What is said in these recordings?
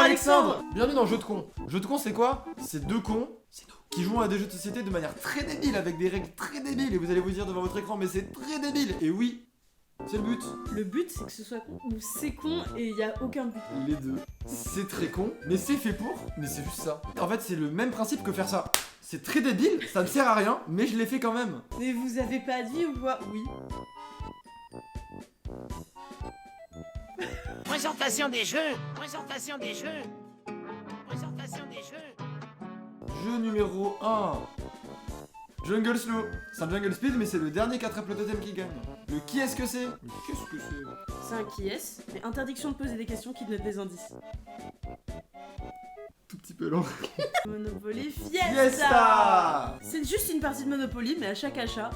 Alexandre. Bienvenue dans Jeu de con. Jeu de con c'est quoi? C'est deux cons, c'est nous, qui jouent à des jeux de société de manière très débile, avec des règles très débiles, et vous allez vous dire devant votre écran mais c'est très débile. Et oui, c'est le but. Le but, c'est que ce soit con ou c'est con et il y a aucun but. Les deux. C'est très con, mais c'est fait pour, mais c'est juste ça. En fait c'est le même principe que faire ça. C'est très débile, ça ne sert à rien, mais je l'ai fait quand même. Mais vous avez pas de vie ou quoi? Oui. Présentation des jeux. Présentation des jeux. Présentation des jeux. Jeu numéro 1. Jungle Slow. C'est un Jungle Speed, mais c'est le dernier qui attrape le totem qui gagne. Le qui est-ce que c'est? Mais qu'est-ce que c'est? C'est un qui est, mais interdiction de poser des questions qui donnent des indices. Tout petit peu long. Monopoly Fiesta. Fiesta. C'est juste une partie de Monopoly, mais à chaque achat,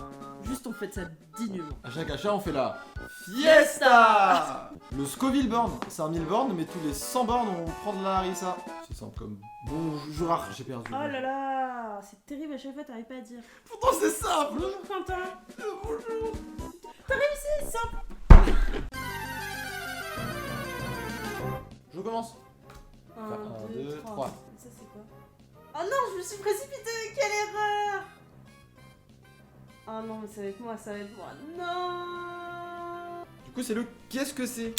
juste on fait ça dignement. À chaque achat, on fait la Fiesta. Le Scoville Born, c'est un 1000 bornes, mais tous les 100 bornes, on prend de la harissa. C'est simple comme bonjour, j'ai perdu. Oh là là, c'est terrible, à chaque fois t'arrives pas à dire. Pourtant c'est simple. Bonjour Quentin. Bonjour. T'as réussi, simple. Je commence. 1, 2, 2, 3. 3. Ça c'est quoi? Oh non, je me suis précipitée, quelle erreur! Oh non, mais ça va être moi, ça va être moi. Non! Du coup, c'est le qu'est-ce que c'est?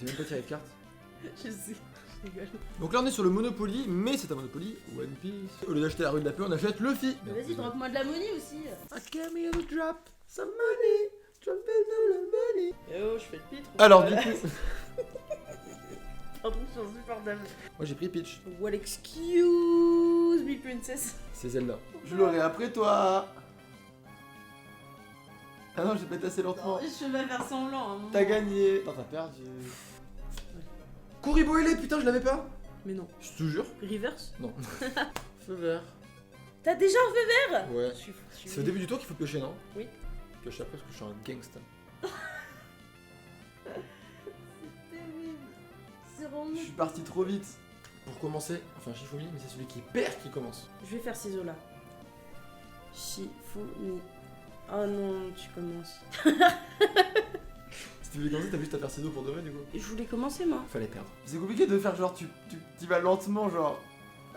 J'ai même pas tiré de carte. Je sais, je rigole. Donc là, on est sur le Monopoly, mais c'est un Monopoly One Piece. Au lieu d'acheter la rue de la paix, on achète Luffy. Mais vas-y, drop-moi de la money aussi. I came here to drop some money. Drop some money. Eh oh, je fais le pitre. Alors, du coup. Pardon, je suis insupportable. Moi, j'ai pris Peach. What excuse me, princess. C'est Zelda. Je l'aurai après toi. Ah non, j'ai pété assez lentement. Je vais faire semblant. Hein, T'as gagné. Non, t'as perdu. Kuribo il est, putain, je l'avais pas. Mais non. Je te jure. Reverse? Non. Feu vert. T'as déjà un feu vert? Ouais. Je suis fou. C'est au début du tour qu'il faut piocher, non? Oui. Piocher après parce que je suis un gangsta. C'est terrible. C'est vraiment... Je suis parti trop vite. Pour commencer, enfin Shifumi, mais c'est celui qui perd qui commence. Je vais faire ciseaux là. Shifumi. Oh non, tu commences. Si tu voulais commencer, t'as juste à faire ciseaux pour de vrai du coup. Je voulais commencer moi. Fallait perdre. C'est compliqué de faire genre, tu vas lentement, genre.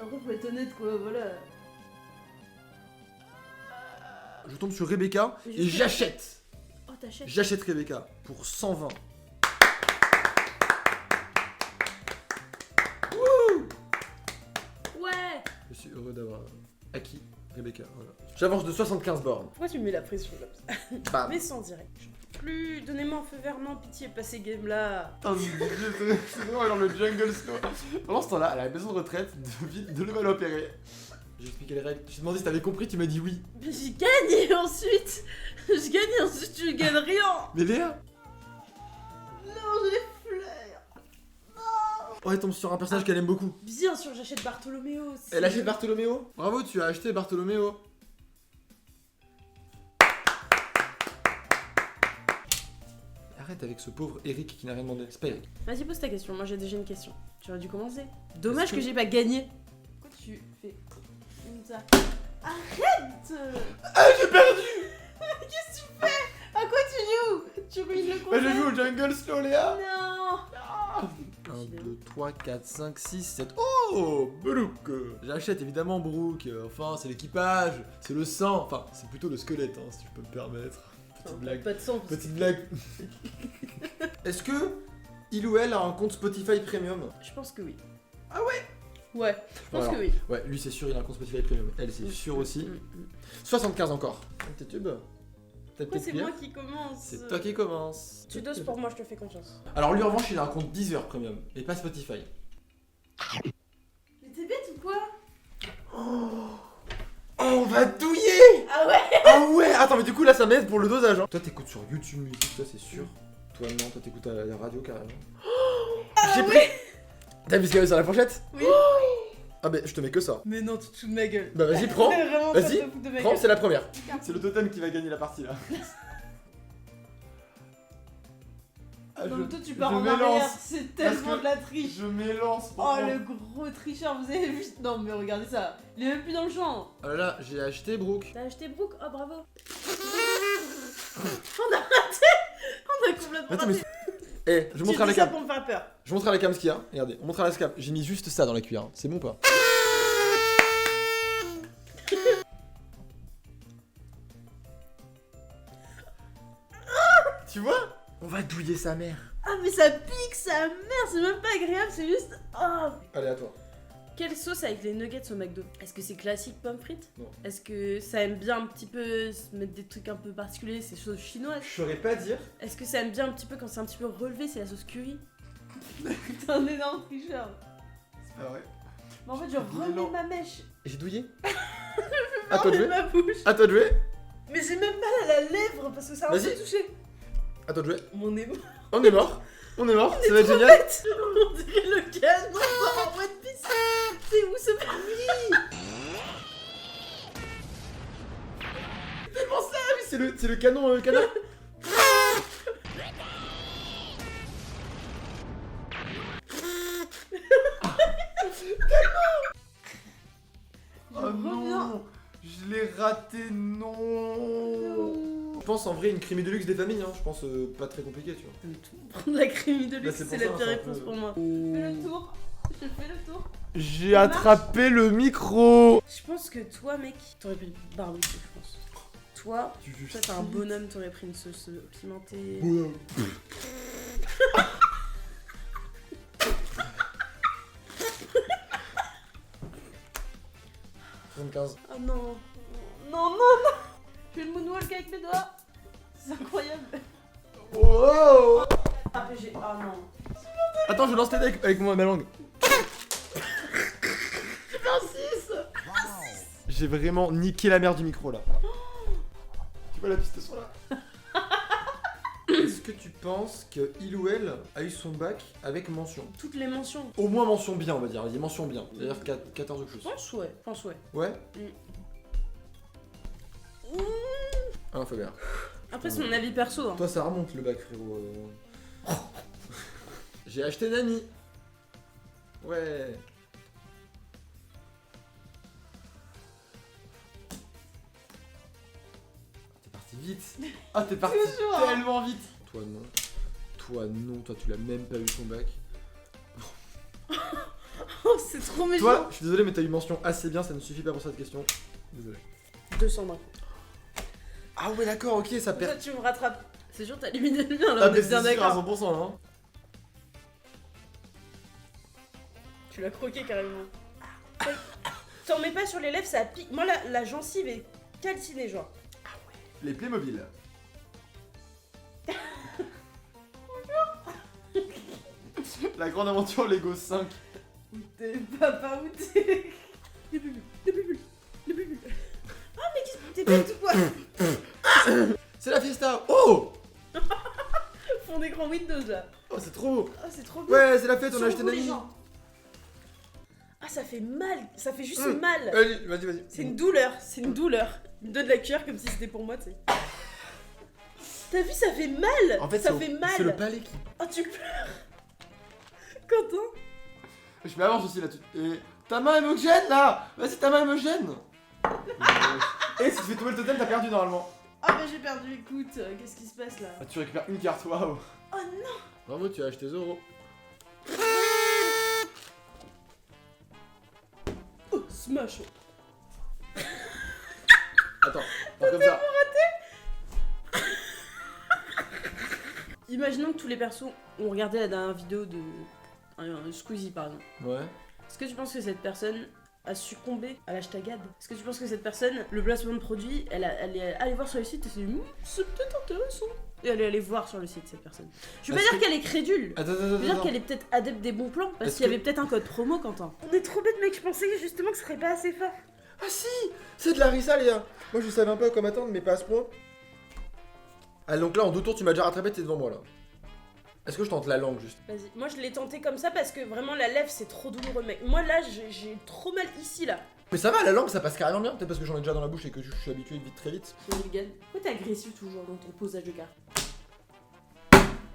Après, faut être honnête quoi, voilà. Je tombe sur Rebecca Mais je et sais- j'achète. Oh, t'achètes. J'achète Rebecca pour 120. Ouais. Je suis heureux d'avoir acquis Rebecca, voilà. J'avance de 75 bornes. Pourquoi tu me mets la pression là? Bam. Mais sans direct. Plus, donnez-moi un feu vert, non, pitié, passez game là. Putain, c'est vraiment genre le jungle slow. Pendant ce temps-là, à la maison de retraite de Levallois-Perret. J'ai expliqué les règles. Je t'ai demandé si t'avais compris, tu m'as dit oui. Mais j'ai gagné ensuite. Je gagne et ensuite tu gagnes rien. Mais Léa. Non, j'ai les fleurs. Oh, elle tombe sur un personnage qu'elle aime beaucoup. Bien sûr, j'achète Bartholoméo aussi. Elle achète Bartholoméo. Bravo, tu as acheté Bartholoméo. Arrête avec ce pauvre Eric qui n'a rien demandé. C'est pas Eric. Vas-y, pose ta question. Moi, j'ai déjà une question. Tu aurais dû commencer. Dommage Est-ce que- que j'ai pas gagné. Pourquoi tu fais comme ça? Arrête. Ah, j'ai perdu. Qu'est-ce que tu fais? À quoi tu joues? Tu ruines le Bah, concept. je joue au jungle slow, Léa. Non. 1, 2, 3, 4, 5, 6, 7. Oh, Brooke. J'achète évidemment Brooke. Enfin, c'est l'équipage. C'est le sang. Enfin, c'est plutôt le squelette, hein, si je peux me permettre. Petite blague. Pas de sang. Petite blague. Est-ce que il ou elle a un compte Spotify Premium? Je pense que oui. Ah ouais? Ouais, je pense Alors, que oui. Ouais, lui c'est sûr, il a un compte Spotify Premium. Elle, c'est sûr aussi. 75 encore. Tes tubes. T'as Pourquoi peut-être c'est pire. moi qui commence? C'est toi qui commence. Tu doses pour moi, je te fais confiance. Alors lui en revanche, il a un compte Deezer Premium et pas Spotify. Mais t'es bête ou quoi? Oh, on va douiller. Ah ouais? Ah ouais. Attends, mais du coup là ça m'aide pour le dosage. Hein. Toi t'écoutes sur YouTube Music, toi c'est sûr. Toi non, toi t'écoutes à la radio carrément. J'ai pris. T'as vu ce qu'il y avait sur la pochette? Oui. Ah bah je te mets que ça. Mais non, tu te fous de ma gueule. Bah vas-y prends. Vraiment, Vas-y, tu te fous de ma Prends, gueule. c'est la première. C'est le totem qui va gagner la partie là. Ah, Non, mais toi tu je pars en m'élance. arrière, c'est tellement Parce que de la triche. Je m'élance. Oh le gros tricheur, vous avez vu? Non mais regardez ça, il est même plus dans le champ. Oh là là, j'ai acheté Brooke. T'as acheté Brooke? Oh bravo. On a raté. On a complètement Attends, mais raté. Eh, je Tu montre à la dis ça cam. pour me faire peur. Je montre à la cam ce qu'il y a. Regardez, on montre à la cam. J'ai mis juste ça dans la cuillère. C'est bon ou pas? Tu vois? On va douiller sa mère. Ah mais ça pique sa mère, c'est même pas agréable, c'est juste... Oh. Allez, à toi. Quelle sauce avec les nuggets au McDo? Est-ce que c'est classique pommes frites? Non. Est-ce que ça aime bien un petit peu se mettre des trucs un peu particuliers, c'est sauce chinoise? Je saurais pas dire. Est-ce que ça aime bien un petit peu quand c'est un petit peu relevé, c'est la sauce curry? T'es un énorme tricheur. C'est pas vrai. Mais en fait, je remets ma mèche. J'ai douillé. À toi de jouer. Ma bouche. À toi de jouer. Mais j'ai même mal à la lèvre parce que ça a un peu Vas-y. touché. À toi de jouer. Mon nez. On est mort. On est mort. Ça va être génial. On dirait le canon en One Piece. C'est où ce permis? Tellement ça. Oui, c'est le canon canard. Oh non. Je l'ai raté, non. Je pense en vrai une crémie de luxe des familles, hein. Je pense pas très compliqué, tu vois. Prendre la crémie de luxe, c'est c'est pour la ça, pire c'est un réponse peu- pour moi. Fais le tour. Je fais le tour. J'ai attrapé le micro. Je pense que toi, mec, t'aurais pris le barbecue, je pense. Toi, toi t'es un bonhomme, t'aurais pris une sauce pimentée. Bonhomme. Oh non. Non, non, non. Je fais le moonwalk avec mes doigts. C'est incroyable. Oh. Ah, mais j'ai... Oh non. Attends, je lance tes decks avec moi ma langue. J'ai fait un 6. J'ai vraiment niqué la merde du micro là. Tu vois la piste son là? Est-ce que tu penses que il ou elle a eu son bac avec mention? Toutes les mentions. Au moins mention bien, on va dire. Il dit mention bien. C'est-à-dire 14 quelque Je chose. pense ouais. Je pense ouais. Ouais? Mmh. Ah, faut bien. Après, c'est mon avis perso. Hein. Toi, ça remonte le bac, frérot. J'ai acheté Nani. Ouais. T'es parti vite. Ah, t'es parti Toujours, hein. tellement vite. Toi, non. Toi, non. Toi, tu l'as même pas eu ton bac. Oh, c'est trop méchant. Toi, je suis désolé, mais t'as eu mention assez bien. Ça ne suffit pas pour cette question. Désolé. 200 d'un coup. Ah, ouais, d'accord, ok, ça Toi, perd. tu me rattrapes. C'est sûr, t'as éliminé le mien, là, Ah, on mais est c'est bien sûr à d'accord. 100%, hein. Tu l'as croqué carrément. T'en mets pas sur les lèvres, ça pique. Moi, la gencive est calcinée, genre. Les Playmobil. La grande aventure Lego 5. Où t'es, papa, où t'es? Les bulles, les bulles, les bulles. Ah, mais qu'est-ce que t'es bête ou quoi? C'est la fiesta. Oh. Fond d'écran Windows, là. Oh, c'est trop beau. Oh, c'est trop bien. Ouais, c'est la fête, on Sur a acheté vous, les Nani. gens. Ah, ça fait mal. Ça fait juste Mmh. mal. Allez, vas-y, vas-y. C'est une douleur. C'est une douleur. Il me donne la cuillère comme si c'était pour moi, tu sais. T'as vu, ça fait mal. En fait, ça c'est fait au- mal. C'est le palais qui. Oh, tu pleures. Quentin. Je m'avance aussi là-dessus. Et ta main elle me gêne là. Vas-y, ta main elle me gêne. Et si tu fais tomber le totem, t'as perdu normalement. Ah, bah j'ai perdu. Écoute, qu'est-ce qui se passe là? Ah, tu récupères une carte, waouh. Oh non. Bravo, tu as acheté 0. Oh, smash. Attends, pas comme ça. Imaginons que tous les persos ont regardé la dernière vidéo de un Squeezie par exemple. Ouais. Est-ce que tu penses que cette personne a succombé à l'hashtagade? Est-ce que tu penses que cette personne, le placement de produit, elle est allée voir sur le site et s'est dit c'est peut-être intéressant. Et elle est allée voir sur le site cette personne. Je veux pas Est-ce dire qu'elle est crédule. Attends, Je veux dire attends. qu'elle est peut-être adepte des bons plans parce Est-ce qu'il y que- avait peut-être un code promo, Quentin. On est trop bête, mec. Je pensais justement que ce serait pas assez fort. Ah si, c'est de la rissa, Léa. Moi je savais un peu à quoi m'attendre, mais pas à ce point. Ah donc là en 2 tours tu m'as déjà rattrapé, t'es devant moi là. Est-ce que je tente la langue juste? Vas-y. Moi, je l'ai tenté comme ça parce que vraiment la lèvre c'est trop douloureux, mec. Moi là, j'ai trop mal ici là. Mais ça va, la langue ça passe carrément bien. Peut-être parce que j'en ai déjà dans la bouche et que je suis habitué vite très vite. C'est Mulligan. Pourquoi t'es agressif toujours dans ton posage de carte?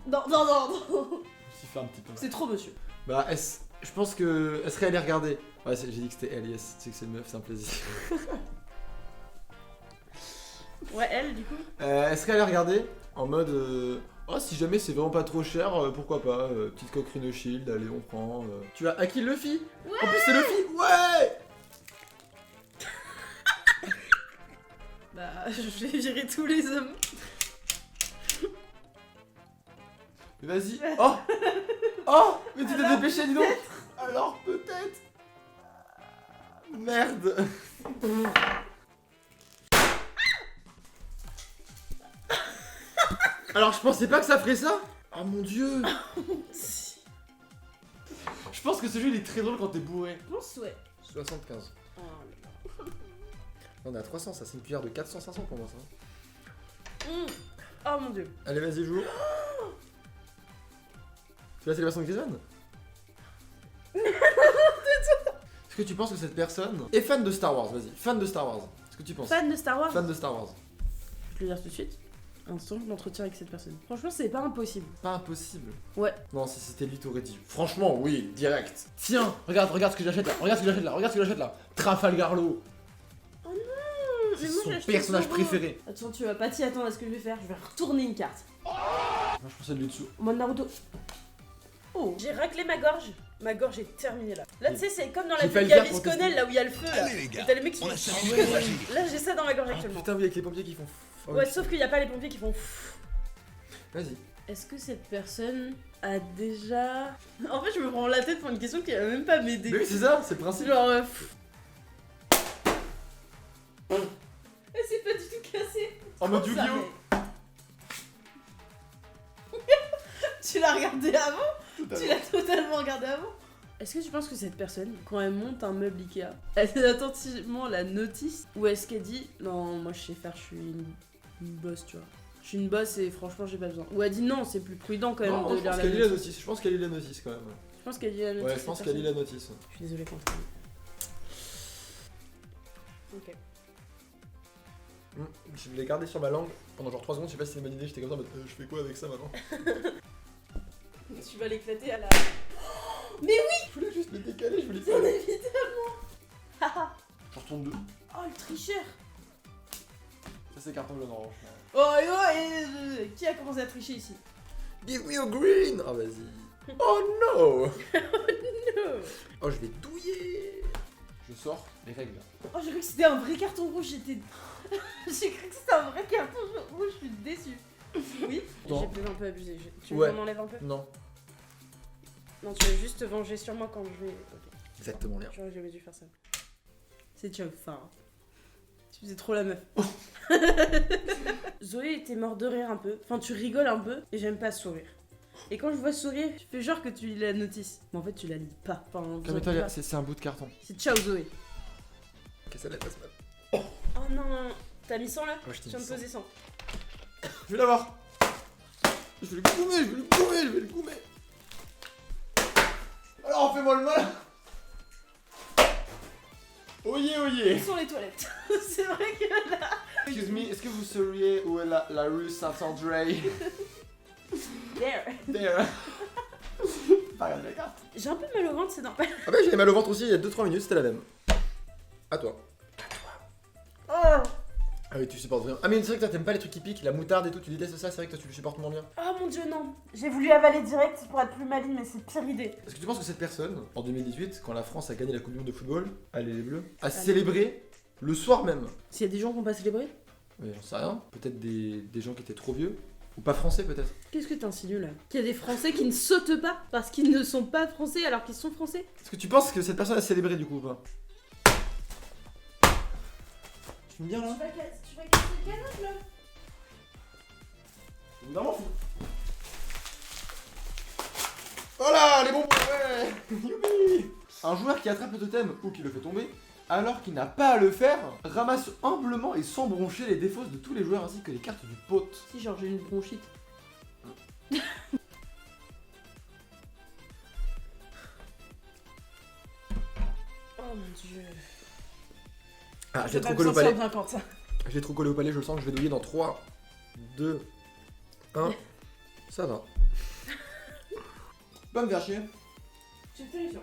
Non, non, non, non. Je fait un petit peu. C'est trop, monsieur. Bah, je pense que. Elle serait allée regarder. Ouais, j'ai dit que c'était elle, yes. Tu sais que c'est une meuf, c'est un plaisir. Ouais, elle, du coup. Elle serait allée regarder en mode. Oh, si jamais c'est vraiment pas trop cher, pourquoi pas. Petite Cochrane Shield, allez, on prend. Tu as acquis Luffy. Ouais. En plus, c'est Luffy. Ouais. Bah, je vais virer tous les hommes. Vas-y. Oh. Oh. Mais tu t'es dépêché, dis donc. Alors, peut-être. Merde. Alors, je pensais pas que ça ferait ça. Oh mon dieu. Je pense que ce jeu il est très drôle quand t'es bourré. Je pense, ouais. 75. Oh là là. On est à 300, ça c'est une cuillère de 400-500 pour moi ça. Oh mon dieu. Allez, vas-y, joue. C'est la célébration de Jason. Est-ce que tu penses que cette personne est fan de Star Wars? Vas-y, fan de Star Wars. Est-ce que tu penses? Fan de Star Wars? Fan de Star Wars. Je vais le dire tout de suite. Instant d'entretien avec cette personne. Franchement, c'est pas impossible. Pas impossible. Ouais. Non, si c'était lui, t'aurais dit. Franchement, oui, direct. Tiens, regarde ce que j'achète là. Regarde ce que j'achète là. Regarde ce que j'achète là. Trafalgar Law. Oh non. C'est Mais moi, son j'ai acheté personnage Zoro. préféré. Attends, tu vas pas t'y attendre à ce que je vais faire. Je vais retourner une carte. Moi, je pensais de lui dessous. Moi, Naruto. Oh, j'ai raclé ma gorge. Ma gorge est terminée là. Là, tu sais, c'est comme dans la J'ai vie pas de le verre Gavis pour tester. Connell, là où il y a le feu là. Allez, les gars, Et t'as les mecs qui on font. a 5 minutes pour agir. Là, j'ai ça dans ma gorge Ah, actuellement. putain, oui, avec les pompiers qui font. Oh, Ouais, putain. sauf qu'il n'y a pas les pompiers qui font. Vas-y. Est-ce que cette personne a déjà. En fait, je me prends la tête pour une question qui va même pas m'aider. Mais oui, c'est ça, c'est le principe. Genre. Elle s'est pas du tout cassée. En mode Ça, Yu-Gi-Oh! mais- Tu l'as regardé avant? Tu l'as totalement regardé avant? Est-ce que tu penses que cette personne, quand elle monte un meuble Ikea, elle attentivement la notice? Ou est-ce qu'elle dit non, moi je sais faire, je suis une boss, tu vois? Je suis une boss et franchement j'ai pas besoin. Ou elle dit non, c'est plus prudent quand même Non, de je lire pense la qu'elle lit la notice. notice. Je pense qu'elle lit la notice quand même. Je pense qu'elle dit la notice. Ouais, je pense cette qu'elle lit la personne. notice. Je suis désolée contre elle. Ok. Je l'ai gardé sur ma langue pendant genre 3 secondes, je sais pas si c'est une bonne idée, j'étais comme ça en mode je fais quoi avec ça maintenant? Tu vas l'éclater à la. Je voulais juste le décaler, je voulais Bien pas. évidemment. Je retourne 2. Oh le tricheur. Ça c'est carton jaune en revanche. Oh, qui a commencé à tricher ici? Give me a green! Oh vas-y. Oh no! Non. Oh je vais douiller! Je sors les règles. Oh j'ai cru que c'était un vrai carton rouge, j'étais. J'ai cru que c'était un vrai carton rouge, je suis déçue. Oui. Non. J'ai peut-être un peu abusé. Tu veux Ouais. qu'on enlève un peu? Non. Non, tu veux juste te venger sur moi quand je vais. Ok. Exactement l'air. J'aurais jamais dû faire ça. C'est déjà fin. Tu faisais trop la meuf. Zoé était morte de rire un peu. Enfin, tu rigoles un peu et j'aime pas sourire. Et quand je vois sourire, tu fais genre que tu lis la notice. Mais en fait, tu la lis pas. Enfin, vous Calme-toi, inquiétez Léa, pas. c'est un bout de carton. C'est ciao Zoé. Ok, ça la passe mal. Oh non, t'as mis 100 là? Ouais, je t'ai Tu viens mis de 100. poser 100. Je vais l'avoir! Je vais le coumer, je vais le coumer, je vais le coumer! Alors fais-moi le mal! Oyez, oyez! Où sont les toilettes? C'est vrai que là. Excuse me, est-ce que vous sauriez où est la rue Saint-André? There. There! Pas regarder la carte. J'ai un peu mal au ventre, c'est normal. Ah bah j'avais mal au ventre aussi il y a 2-3 minutes, c'était la même. À toi. Oh. Ah oui, tu supportes vraiment. Ah mais c'est vrai que toi t'aimes pas les trucs qui piquent, la moutarde et tout, tu détestes ça, c'est vrai que toi tu le supportes moins bien. Oh mon dieu, non. J'ai voulu avaler direct pour être plus maligne, mais c'est pire idée. Est-ce que tu penses que cette personne, en 2018, quand la France a gagné la Coupe du Monde de football, allez les Bleus, a célébré le soir même? S'il y a des gens qui ont pas célébré, Oui, j'en sais rien. Peut-être des gens qui étaient trop vieux. Ou pas français peut-être. qu'est-ce que t'insinues là? Qu'il y a des Français qui ne sautent pas parce qu'ils ne sont pas français alors qu'ils sont français? Est-ce que tu penses que cette personne a célébré du coup ou pas? Tu me bien là? Tu vas casser le canapé là? Évidemment fou. Voilà les bonbons, ouais. Youpi. Un joueur qui attrape le totem ou qui le fait tomber, alors qu'il n'a pas à le faire, ramasse humblement et sans broncher les défauts de tous les joueurs ainsi que les cartes du pote. Si, genre j'ai une bronchite. Oh mon dieu. Ah, Je j'ai vais trop pas collé me au palais. sentir bien quand ça. J'ai trop collé au palais, je le sens que je vais douiller dans 3, 2, 1. Ça va. Pas me faire chier. J'ai une solution.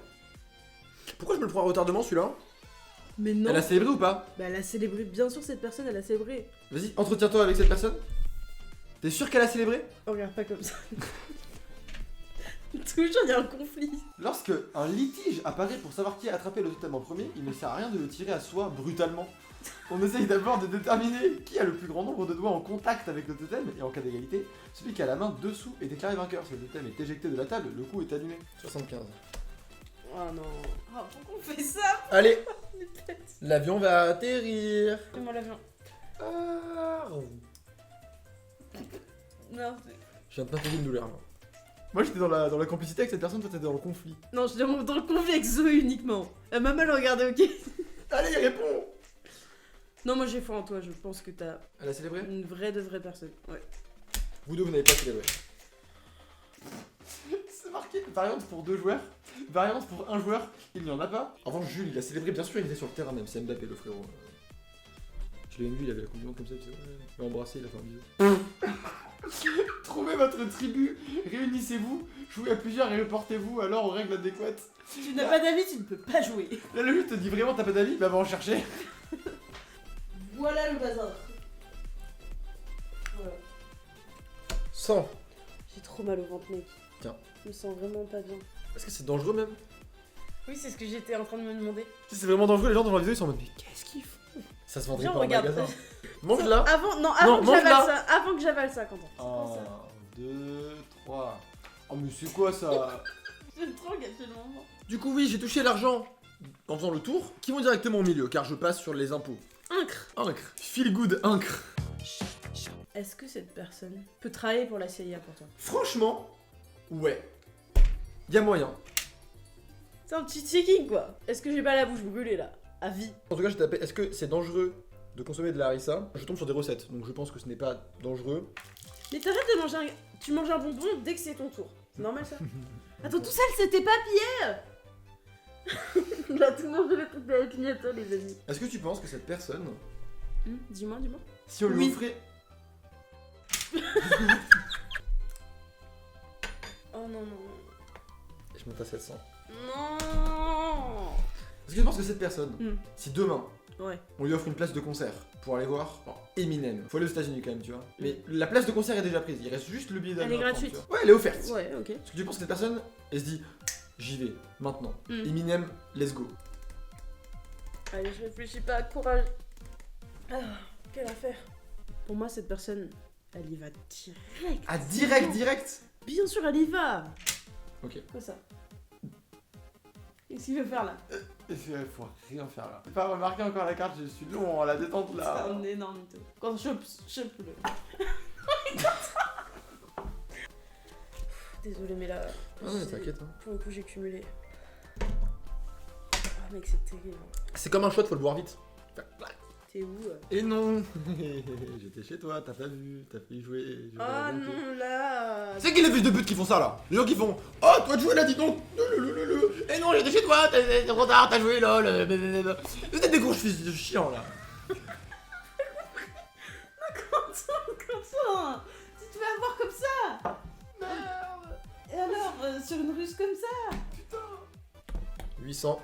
Pourquoi je me le prends à retardement celui-là? Mais non. Elle a célébré ou pas? Bah elle a célébré, bien sûr cette personne elle a célébré. Vas-y, entretiens-toi avec cette personne. T'es sûr qu'elle a célébré? Regarde pas comme ça. Toujours, il y a un conflit. Lorsque un litige apparaît pour savoir qui a attrapé le totem en premier, il ne sert à rien de le tirer à soi brutalement. On essaye d'abord de déterminer qui a le plus grand nombre de doigts en contact avec le totem, et en cas d'égalité, celui qui a la main dessous est déclaré vainqueur. Si le totem est éjecté de la table, le coup est annulé. 75. Oh non. Ah, pourquoi on fait ça? Allez, l'avion va atterrir. Fais-moi l'avion. Ah. Non, Je viens de t'infliger une douleur. Moi j'étais dans la complicité avec cette personne, toi t'étais dans le conflit. non, je demande dans le conflit avec Zoé uniquement. Elle m'a mal regardé, ok? Allez, réponds. Non, moi j'ai foi en toi, je pense que t'as Elle a célébré? une vraie de vraie personne. Ouais. Vous deux, vous n'avez pas célébré. C'est marqué variante pour 2 joueurs, variante pour 1 joueur, il n'y en a pas. En revanche, Jules, il a célébré, bien sûr, il était sur le terrain même, c'est Mbappé le frérot. Je l'ai vu, il avait la coupe du monde comme ça, il a embrassé, il a fait un bisou. Trouvez votre tribu, réunissez-vous, jouez à plusieurs et reportez-vous alors aux règles adéquates. Si tu n'as pas d'avis, tu ne peux pas jouer. Là, le jeu te dit vraiment t'as pas d'avis, bah va en chercher. Voilà le bazar. Voilà. 100. J'ai trop mal au ventre, mec. Tiens. Je me sens vraiment pas bien. Est-ce que c'est dangereux même? Oui, c'est ce que j'étais en train de me demander. Si c'est vraiment dangereux, les gens dans la vidéo ils sont en mode mais qu'est-ce qu'ils font? Ça se vendrait Viens, pas en regarde. magasin. Mange là. Avant que mange j'avale là. ça. Avant que j'avale ça, Quentin. C'est 1, pour ça. 2, 3. Oh mais c'est quoi ça? J'aime trop gâcher le moment. Du coup oui, j'ai touché l'argent en faisant le tour, qui vont directement au milieu car je passe sur les impôts. Incre. Incre. Feel good incre. Est-ce que cette personne peut travailler pour la CIA pour toi? Franchement, ouais. Y'a moyen. C'est un petit checking quoi. Est-ce que j'ai pas la bouche brûlée là? À vie. En tout cas, j'ai tapé est-ce que c'est dangereux de consommer de la harissa? Je tombe sur des recettes, donc je pense que ce n'est pas dangereux. Mais t'arrêtes de manger un... Tu manges un bonbon dès que c'est ton tour. C'est normal ça? Attends, tout ça c'était pas Pierre. Il a tout mangé le truc de la pignata, les amis. Est-ce que tu penses que cette personne, Dis-moi. si on lui Oui. offrait... Oh non. Je monte à 700. Non. Est-ce que tu penses que cette personne, si demain, Ouais. on lui offre une place de concert pour aller voir Eminem, faut aller aux États-Unis quand même, tu vois. Mais la place de concert est déjà prise, il reste juste le billet d'avion. Elle est à prendre, gratuite. tu vois. Ouais, elle est offerte. Ouais, ok. Est-ce que tu penses que cette personne, elle se dit, j'y vais, maintenant. Mm. Eminem, let's go. Allez, je réfléchis pas, courage. Ah, quelle affaire. Pour moi, cette personne, elle y va direct. Ah, direct. Bien sûr, elle y va. Ok. Quoi ça? Qu'est-ce qu'il veut faire là? Il faut rien faire là. J'ai pas remarqué encore la carte, je suis long à la détente C'est là. un énorme mytho. Quand chope-le. Désolé, mais là. Ah ouais, t'inquiète. Hein. Pour le coup, j'ai cumulé. Ah, mec, c'est terrible. C'est comme un shot, faut le boire vite. T'es où? Et non. J'étais chez toi, t'as pas vu, t'as fait jouer. Ah non, là. C'est qui les fils de pute qui font ça là? Les gens qui font oh toi de jouer là dis donc. Et non j'étais chez toi, t'es trop tard, t'as joué lol. Vous êtes des gros fils de chiants là. Quentin, si tu vas avoir comme ça. Merde. Et alors, sur une ruse comme ça? 800.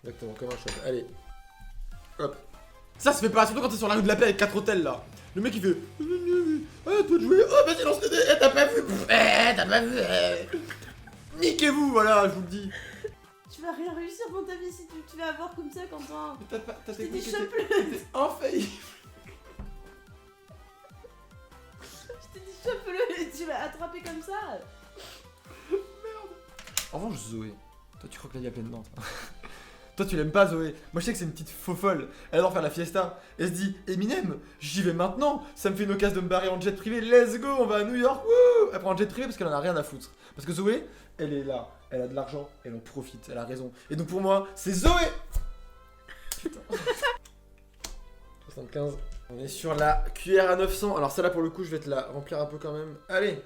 Exactement, comme un shot. Allez. Hop. Ça se fait pas, surtout quand t'es sur la rue de la paix avec 4 hôtels là. Le mec il fait ah toi de jouer, oh vas-y lance les dés, t'as pas vu, t'as pas vu. Niquez-vous, voilà, je vous le dis. Tu vas rien réussir dans ta vie si tu vas avoir comme ça, Quentin. T'as T'es des technique chope-le. était infaillible. Je t'ai dit chope-le et tu vas attraper comme ça. En revanche, Zoé, toi tu crois que la vie a pleine dents. Toi tu l'aimes pas Zoé. Moi je sais que c'est une petite faux folle. Elle adore faire la fiesta. Elle se dit Eminem, j'y vais maintenant. Ça me fait une occasion de me barrer en jet privé. Let's go, on va à New York. Wouh. Elle prend un jet privé parce qu'elle en a rien à foutre. Parce que Zoé, elle est là. Elle a de l'argent. Elle en profite. Elle a raison. Et donc pour moi, c'est Zoé. Putain. 75. On est sur la cuillère à 900. Alors celle-là pour le coup, je vais te la remplir un peu quand même. Allez.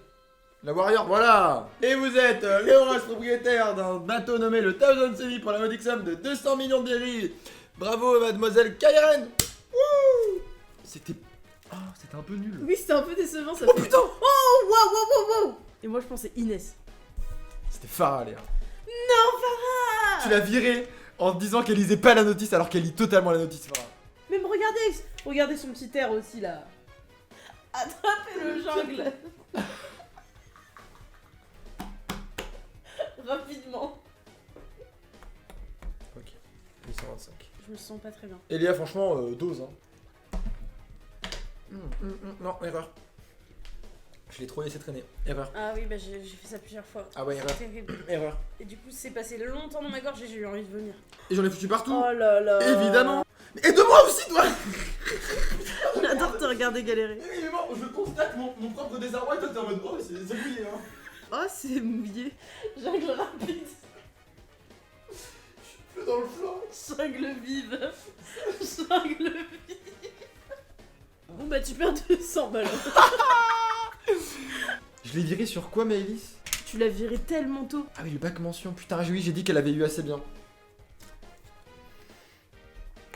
La Warrior, voilà. Et vous êtes Léoras, propriétaire d'un bateau nommé le Thousand Sevi pour la modique somme de 200 millions de berries. Bravo mademoiselle Kairen. C'était... Oh, c'était un peu nul. Oui, c'était un peu décevant ça. Oh putain. Oh, wow. Et moi je pensais Inès. C'était Farah, Léa. Non, Farah. Tu l'as virée en disant qu'elle lisait pas la notice alors qu'elle lit totalement la notice, Farah. Même regardez son petit air aussi là. Attrapez le jungle. Rapidement. Ok, 825. Je me sens pas très bien. Elia, franchement, dose, hein. Non, erreur. Je l'ai trop laissé traîner. Erreur. Ah oui, bah j'ai fait ça plusieurs fois. Ah ouais, erreur. C'est terrible. Erreur. Et du coup, c'est passé longtemps dans ma gorge et j'ai eu envie de vomir. Et j'en ai foutu partout. Oh là là. Évidemment. Et de moi aussi, toi. J'adore te regarder galérer. Mais moi, je constate mon propre désarroi et toi t'es en mode oh, c'est mouillé, hein. Oh, c'est mouillé. Jungle rapide. Plus dans le flanc. Jungle vive. Jungle vive. Bon bah tu perds 200 balles. Je l'ai viré sur quoi, Maëlys? Tu l'as viré tellement tôt. Ah oui, le bac mention. Putain, oui, j'ai dit qu'elle avait eu assez bien.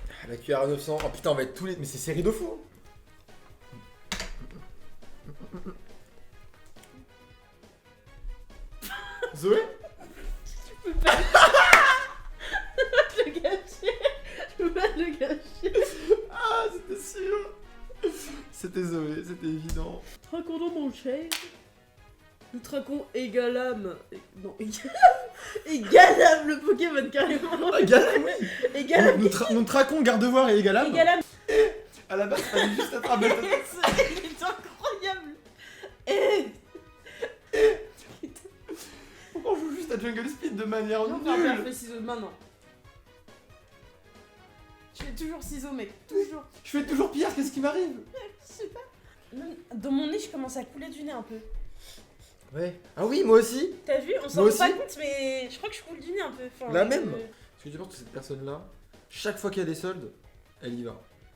Ah, la cuillère à 900. Oh putain, on va être tous les. Mais c'est série de fou. Zoé? Je peux pas le gâcher. Je peux pas le gâcher. Ah, c'était sûr. C'était Zoé, c'était évident. Traquons dans mon chef. Nous traquons Egalam. Non, Egalam, le Pokémon carrément. Ah, Galam, oui. Egalam. Nous traquons Gardevoir et Egalam. Egalam. À la base, fallait juste être un bel. C'est incroyable. Pourquoi on joue juste à Jungle Speed de manière Non, on va nulle? faire ciseaux maintenant. Je fais toujours ciseaux, mec. Toujours. Je fais toujours pire, qu'est-ce qui m'arrive? Je sais pas. Même dans mon nez, je commence à couler du nez un peu. Ouais. Ah oui, moi aussi. T'as vu? On s'en Moi rend pas aussi. compte, mais je crois que je coule du nez un peu. Enfin, La même. Est-ce que tu penses que cette personne-là, chaque fois qu'il y a des soldes, elle y va?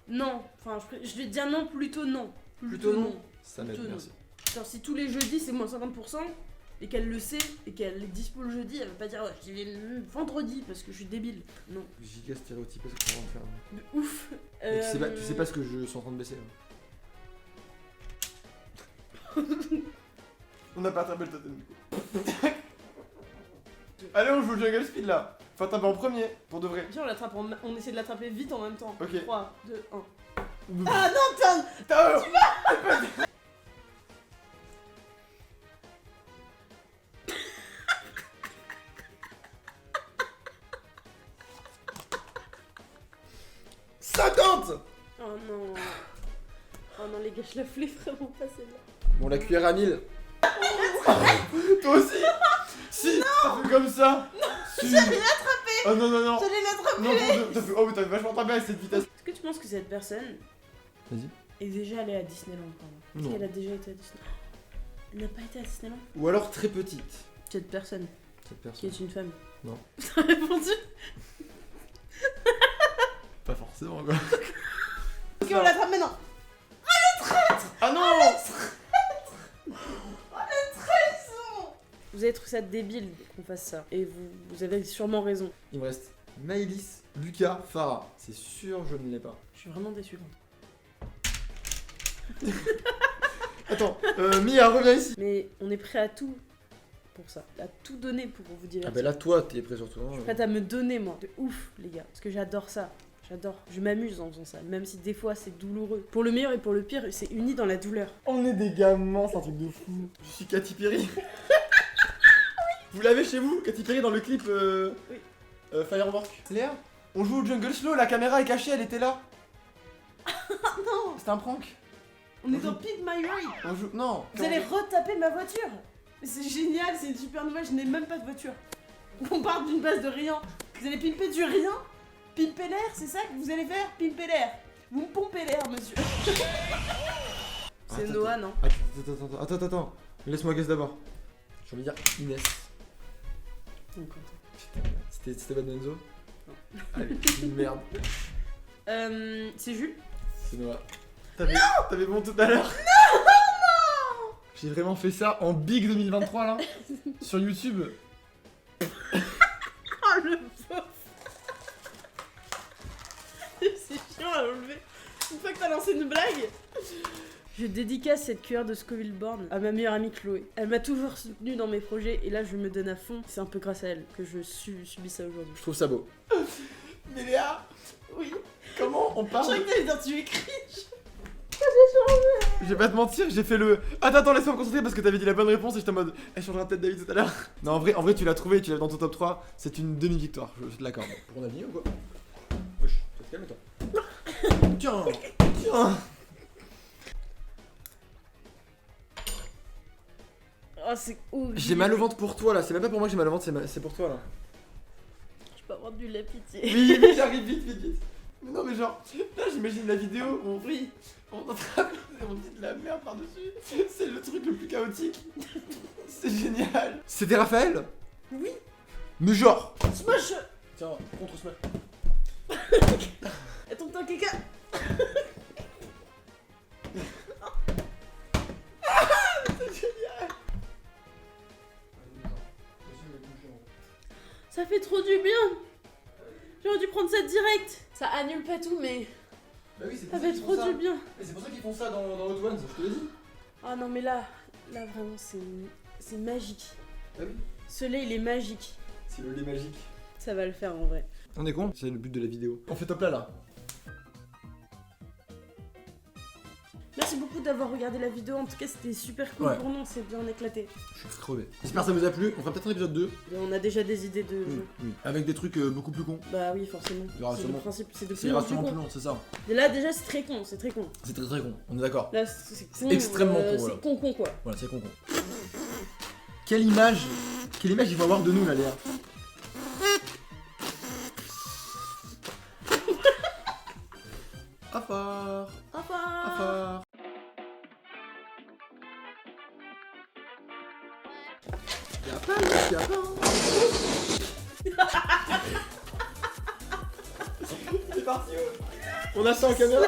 Non. Enfin, je vais te dire non, plutôt non. Plutôt non. Ça m'aide, Plutôt non. merci. Genre, si tous les jeudis c'est moins 50%, et qu'elle le sait, et qu'elle est dispo le jeudi, elle va pas dire ouais, j'y vais le vendredi parce que je suis débile. Non. Giga stéréotypé ce qu'on va en faire. De ouf. Mais tu sais pas ce que je suis en train de baisser là. On n'a pas attrapé le totem du coup. Allez, on joue au Jungle Speed là. Faut taper en premier, pour de vrai. Viens, on essaie de l'attraper vite en même temps. Ok. 3, 2, 1. Ouh. Ah non, T'as- Oh non. Oh non, les gars, je la voulais vraiment pas celle-là. Bon, la cuillère à 1000. Toi aussi. Si, t'as fait comme ça. Si. J'allais l'attraper. Oh non, non, non. J'allais l'attraper. Non, t'as fait... Oh, mais t'as vachement tapé à cette vitesse. Est-ce que tu penses que cette personne Vas-y. est déjà allée à Disneyland pardon? Est-ce Non. qu'elle a déjà été à Disneyland? Elle n'a pas été à Disneyland? Ou alors très petite. Cette personne Cette qui personne. est une femme. Non. T'as répondu? Pas forcément quoi. Ok, on l'attrape maintenant. Ah non. Vous avez trouvé ça débile qu'on fasse ça. Et vous avez sûrement raison. Il me reste Maëlys, Lucas, Farah. C'est sûr, je ne l'ai pas. Je suis vraiment déçue. Attends, Mia, reviens ici. Mais on est prêt à tout pour ça. À tout donner pour vous divertir. Ah bah là, toi, t'es prêt surtout. Je suis prête à me donner, moi. De ouf, les gars. Parce que j'adore ça. J'adore. Je m'amuse en faisant ça. Même si des fois c'est douloureux. Pour le meilleur et pour le pire, c'est uni dans la douleur. On est des gamins, c'est un truc de fou. Je suis Katy Perry. Vous l'avez chez vous, Katy Perry dans le clip Oui. Firework. Léa, on joue au Jungle Slow, la caméra est cachée, elle était là. Non. C'était un prank. On est dans Pick My Ride. On joue... Non. Vous allez retaper ma voiture. C'est génial, c'est une super nouvelle, je n'ai même pas de voiture. On part d'une base de rien. Vous allez pimper du rien. Pimper l'air, c'est ça que vous allez faire? Pimper l'air. Vous me pompez l'air, monsieur. C'est Attends, Noah, non? Attends. Laisse-moi guess d'abord. J'ai envie de dire Inès. C'était Van Enzo? Non. Allez, une merde. C'est Jules? C'est Noah. T'avais bon tout à l'heure? Non. J'ai vraiment fait ça en Big 2023 là. Sur YouTube. Oh le pauvre. C'est chiant à enlever. Une fois que t'as lancé une blague. Je dédicace cette cuillère de Scoville Born à ma meilleure amie Chloé. Elle m'a toujours soutenue dans mes projets et là je me donne à fond. C'est un peu grâce à elle que je subis ça aujourd'hui. Je trouve ça beau. Mais Léa, Oui. comment on Je parle? crois que t'allais dire tu écris. changé. Je vais pas te mentir, j'ai fait le. Attends, laisse-moi me concentrer parce que t'avais dit la bonne réponse et j'étais en mode. Elle changera peut-être d'avis tout à l'heure. Non, en vrai, tu l'as trouvé, tu l'as dans ton top 3. C'est une demi-victoire, je te l'accorde. Pour Nani ou quoi? Wesh, tu vas te calmer toi. Tiens. Oh, c'est ouf. J'ai mal au ventre pour toi là, c'est même pas pour moi que j'ai mal au ventre, c'est pour toi là. Je peux avoir du lait, pitié. Oui, j'arrive vite. Mais non, mais genre, là j'imagine la vidéo où on dit de la merde par-dessus. C'est le truc le plus chaotique. C'est génial. C'était Raphaël? Oui. Mais genre. Smash. Tiens, contre Smash. Et ton temps, caca. C'est génial. Ça fait trop du bien. J'aurais dû prendre ça direct. Ça annule pas tout, mais Bah oui, c'est ça fait trop du bien. Mais c'est pour ça qu'ils font ça dans Hot Ones, je te l'ai dit. Ah non, mais là vraiment, c'est magique. Bah oui. Ce lait, il est magique. C'est le lait magique. Ça va le faire en vrai. On est con? C'est le but de la vidéo. On fait top là. Merci beaucoup d'avoir regardé la vidéo. En tout cas, c'était super cool Ouais. pour nous. On s'est bien éclaté. Je suis crevé. J'espère que ça vous a plu. On fera peut-être un épisode 2. Et on a déjà des idées de jeux. Oui. Avec des trucs beaucoup plus cons. Bah oui, forcément. Il y aura C'est le sûrement- principe. C'est de C'est plus en plus sûrement plus con. long, c'est ça. Et là, déjà, c'est très con. C'est très con. C'est très con. On est d'accord. Là, c'est con. Extrêmement con, voilà. C'est con, quoi. Voilà, c'est con. Quelle image il faut avoir de nous là, Léa? À fort. Au revoir. À fort. Y'a pas. C'est parti. On a ça en caméra.